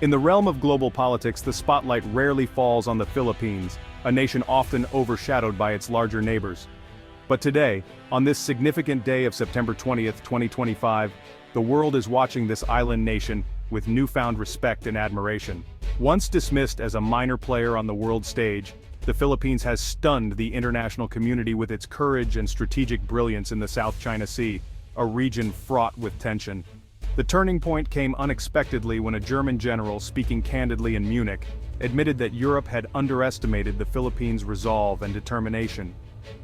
In the realm of global politics, the spotlight rarely falls on the Philippines, a nation often overshadowed by its larger neighbors. But today, on this significant day of September 20th, 2025, the world is watching this island nation with newfound respect and admiration. Once dismissed as a minor player on the world stage, the Philippines has stunned the international community with its courage and strategic brilliance in the South China Sea, a region fraught with tension. The turning point came unexpectedly when a German general, speaking candidly in Munich, admitted that Europe had underestimated the Philippines' resolve and determination.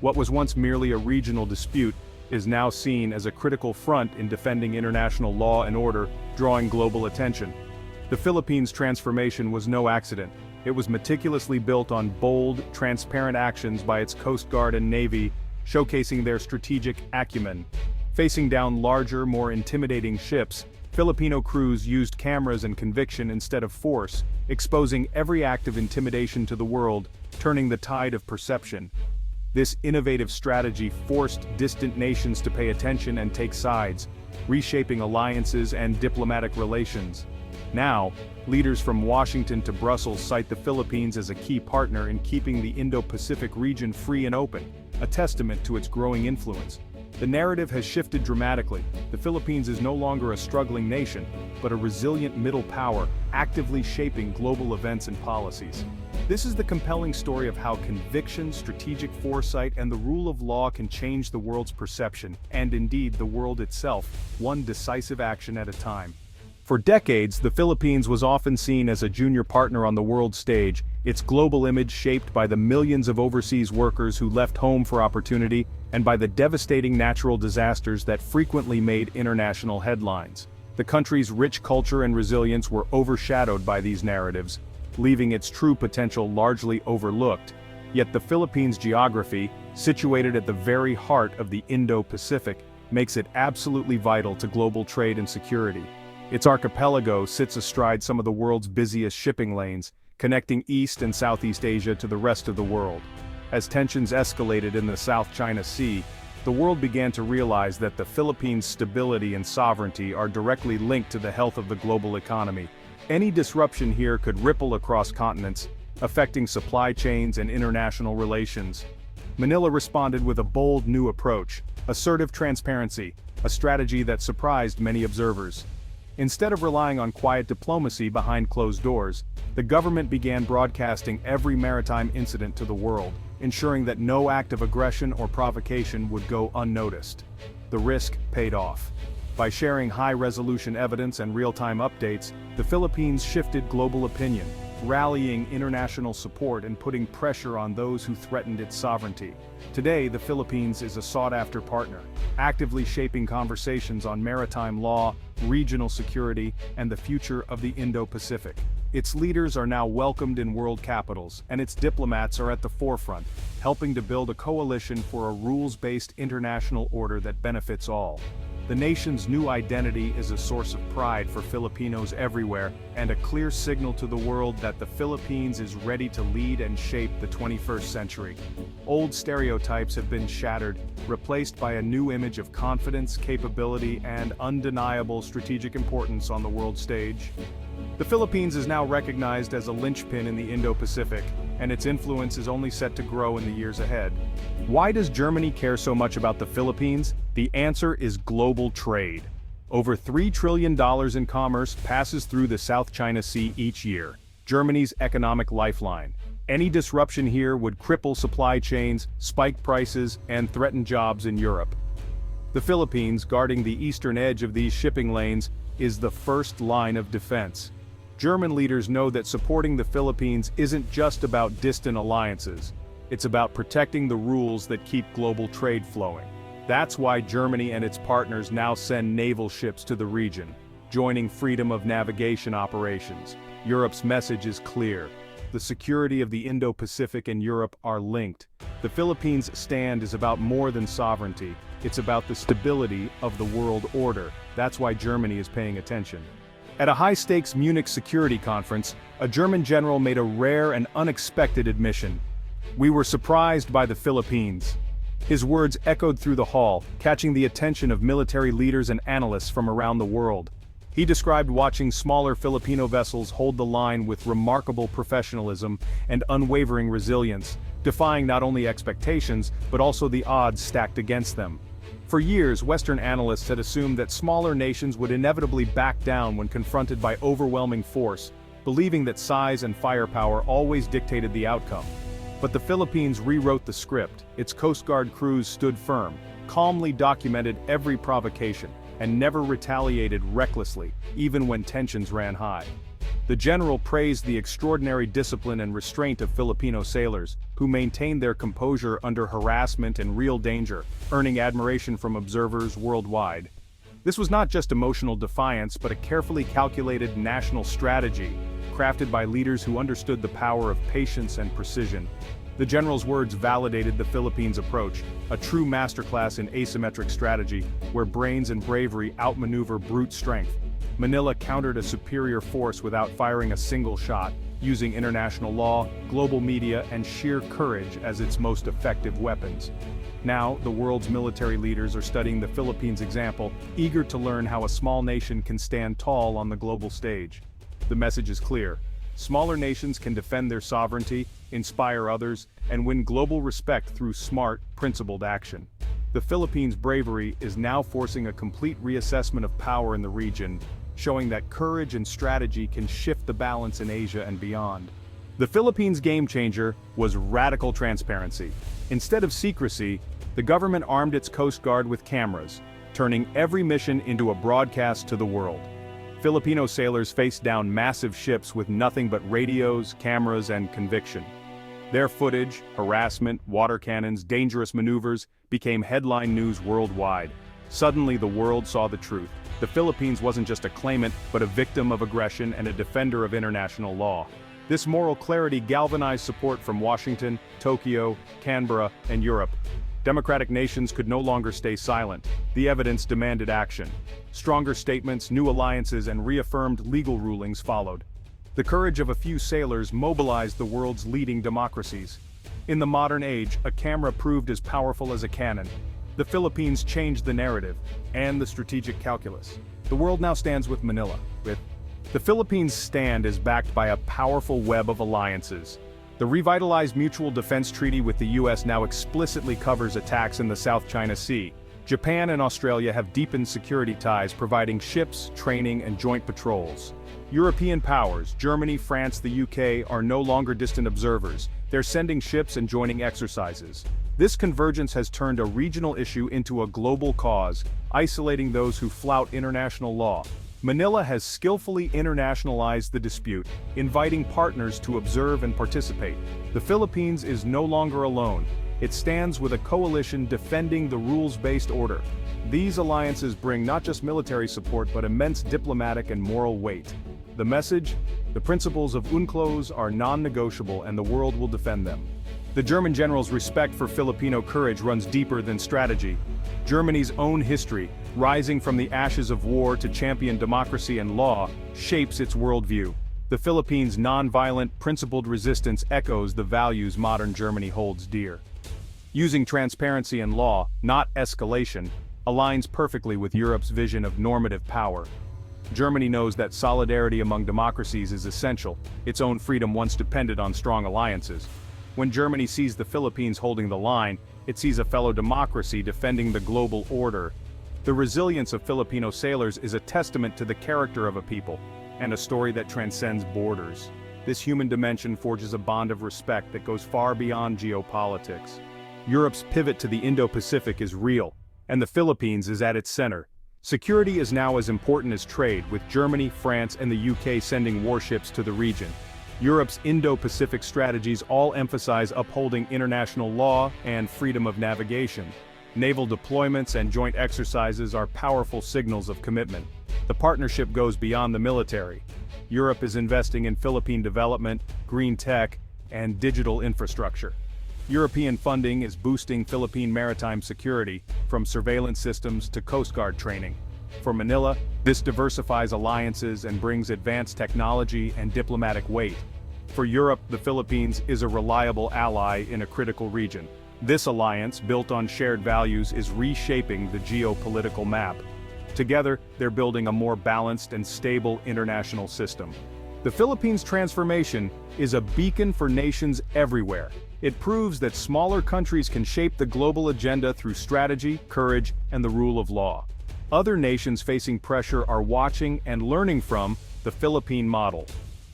What was once merely a regional dispute is now seen as a critical front in defending international law and order, drawing global attention. The Philippines' transformation was no accident. It was meticulously built on bold, transparent actions by its Coast Guard and Navy, showcasing their strategic acumen. Facing down larger, more intimidating ships, Filipino crews used cameras and conviction instead of force, exposing every act of intimidation to the world, turning the tide of perception. This innovative strategy forced distant nations to pay attention and take sides, reshaping alliances and diplomatic relations. Now, leaders from Washington to Brussels cite the Philippines as a key partner in keeping the Indo-Pacific region free and open, a testament to its growing influence. The narrative has shifted dramatically. The Philippines is no longer a struggling nation, but a resilient middle power, actively shaping global events and policies. This is the compelling story of how conviction, strategic foresight, and the rule of law can change the world's perception, and indeed the world itself, one decisive action at a time. For decades, the Philippines was often seen as a junior partner on the world stage, its global image shaped by the millions of overseas workers who left home for opportunity, and by the devastating natural disasters that frequently made international headlines. The country's rich culture and resilience were overshadowed by these narratives, leaving its true potential largely overlooked. Yet the Philippines' geography, situated at the very heart of the Indo-Pacific, makes it absolutely vital to global trade and security. Its archipelago sits astride some of the world's busiest shipping lanes, connecting East and Southeast Asia to the rest of the world. As tensions escalated in the South China Sea, the world began to realize that the Philippines' stability and sovereignty are directly linked to the health of the global economy. Any disruption here could ripple across continents, affecting supply chains and international relations. Manila responded with a bold new approach, assertive transparency, a strategy that surprised many observers. Instead of relying on quiet diplomacy behind closed doors, the government began broadcasting every maritime incident to the world, ensuring that no act of aggression or provocation would go unnoticed. The risk paid off. By sharing high-resolution evidence and real-time updates, the Philippines shifted global opinion, rallying international support and putting pressure on those who threatened its sovereignty. Today, the Philippines is a sought-after partner, actively shaping conversations on maritime law, regional security, and the future of the Indo-Pacific. Its leaders are now welcomed in world capitals, and its diplomats are at the forefront, helping to build a coalition for a rules-based international order that benefits all. The nation's new identity is a source of pride for Filipinos everywhere, and a clear signal to the world that the Philippines is ready to lead and shape the 21st century. Old stereotypes have been shattered, replaced by a new image of confidence, capability, and undeniable strategic importance on the world stage. The Philippines is now recognized as a linchpin in the Indo-Pacific, and its influence is only set to grow in the years ahead. Why does Germany care so much about the Philippines? The answer is global trade. Over $3 trillion in commerce passes through the South China Sea each year, Germany's economic lifeline. Any disruption here would cripple supply chains, spike prices, and threaten jobs in Europe. The Philippines, guarding the eastern edge of these shipping lanes, is the first line of defense. German leaders know that supporting the Philippines isn't just about distant alliances. It's about protecting the rules that keep global trade flowing. That's why Germany and its partners now send naval ships to the region, joining freedom of navigation operations. Europe's message is clear. The security of the Indo-Pacific and Europe are linked. The Philippines' stand is about more than sovereignty. It's about the stability of the world order. That's why Germany is paying attention. At a high-stakes Munich security conference, a German general made a rare and unexpected admission. "We were surprised by the Philippines." His words echoed through the hall, catching the attention of military leaders and analysts from around the world. He described watching smaller Filipino vessels hold the line with remarkable professionalism and unwavering resilience, defying not only expectations but also the odds stacked against them. For years, Western analysts had assumed that smaller nations would inevitably back down when confronted by overwhelming force, believing that size and firepower always dictated the outcome. But the Philippines rewrote the script. Its Coast Guard crews stood firm, calmly documented every provocation, and never retaliated recklessly, even when tensions ran high. The general praised the extraordinary discipline and restraint of Filipino sailors, who maintained their composure under harassment and real danger, earning admiration from observers worldwide. This was not just emotional defiance but a carefully calculated national strategy, crafted by leaders who understood the power of patience and precision. The general's words validated the Philippines' approach, a true masterclass in asymmetric strategy, where brains and bravery outmaneuver brute strength. Manila countered a superior force without firing a single shot, using international law, global media, and sheer courage as its most effective weapons. Now, the world's military leaders are studying the Philippines' example, eager to learn how a small nation can stand tall on the global stage. The message is clear. Smaller nations can defend their sovereignty, inspire others, and win global respect through smart, principled action. The Philippines' bravery is now forcing a complete reassessment of power in the region, showing that courage and strategy can shift the balance in Asia and beyond. The Philippines' game changer was radical transparency. Instead of secrecy, the government armed its Coast Guard with cameras, turning every mission into a broadcast to the world. Filipino sailors faced down massive ships with nothing but radios, cameras, and conviction. Their footage, harassment, water cannons, dangerous maneuvers became headline news worldwide. Suddenly the world saw the truth. The Philippines wasn't just a claimant, but a victim of aggression and a defender of international law. This moral clarity galvanized support from Washington, Tokyo, Canberra, and Europe. Democratic nations could no longer stay silent. The evidence demanded action. Stronger statements, new alliances, and reaffirmed legal rulings followed. The courage of a few sailors mobilized the world's leading democracies. In the modern age, a camera proved as powerful as a cannon. The Philippines changed the narrative and the strategic calculus. The world now stands with Manila. The Philippines' stand is backed by a powerful web of alliances. The revitalized Mutual Defense Treaty with the US now explicitly covers attacks in the South China Sea. Japan and Australia have deepened security ties, providing ships, training, and joint patrols. European powers, Germany, France, the UK, are no longer distant observers. They're sending ships and joining exercises. This convergence has turned a regional issue into a global cause, isolating those who flout international law. Manila has skillfully internationalized the dispute, inviting partners to observe and participate. The Philippines is no longer alone. It stands with a coalition defending the rules-based order. These alliances bring not just military support but immense diplomatic and moral weight. The message? The principles of UNCLOS are non-negotiable and the world will defend them. The German general's respect for Filipino courage runs deeper than strategy. Germany's own history, rising from the ashes of war to champion democracy and law, shapes its worldview. The Philippines' non-violent, principled resistance echoes the values modern Germany holds dear. Using transparency and law, not escalation, aligns perfectly with Europe's vision of normative power. Germany knows that solidarity among democracies is essential. Its own freedom once depended on strong alliances. When Germany sees the Philippines holding the line, it sees a fellow democracy defending the global order. The resilience of Filipino sailors is a testament to the character of a people, and a story that transcends borders. This human dimension forges a bond of respect that goes far beyond geopolitics. Europe's pivot to the Indo-Pacific is real, and the Philippines is at its center. Security is now as important as trade, with Germany, France, and the UK sending warships to the region. Europe's Indo-Pacific strategies all emphasize upholding international law and freedom of navigation. Naval deployments and joint exercises are powerful signals of commitment. The partnership goes beyond the military. Europe is investing in Philippine development, green tech, and digital infrastructure. European funding is boosting Philippine maritime security, from surveillance systems to Coast Guard training. For Manila, this diversifies alliances and brings advanced technology and diplomatic weight. For Europe, the Philippines is a reliable ally in a critical region. This alliance, built on shared values, is reshaping the geopolitical map. Together, they're building a more balanced and stable international system. The Philippines' transformation is a beacon for nations everywhere. It proves that smaller countries can shape the global agenda through strategy, courage, and the rule of law. Other nations facing pressure are watching and learning from the Philippine model.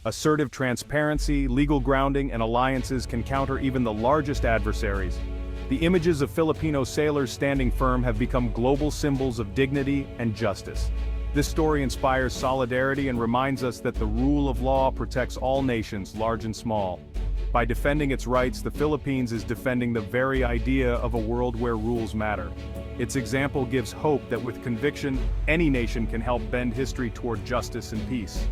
Assertive transparency, legal grounding, and alliances can counter even the largest adversaries. The images of Filipino sailors standing firm have become global symbols of dignity and justice. This story inspires solidarity and reminds us that the rule of law protects all nations, large and small. By defending its rights, the Philippines is defending the very idea of a world where rules matter. Its example gives hope that with conviction, any nation can help bend history toward justice and peace.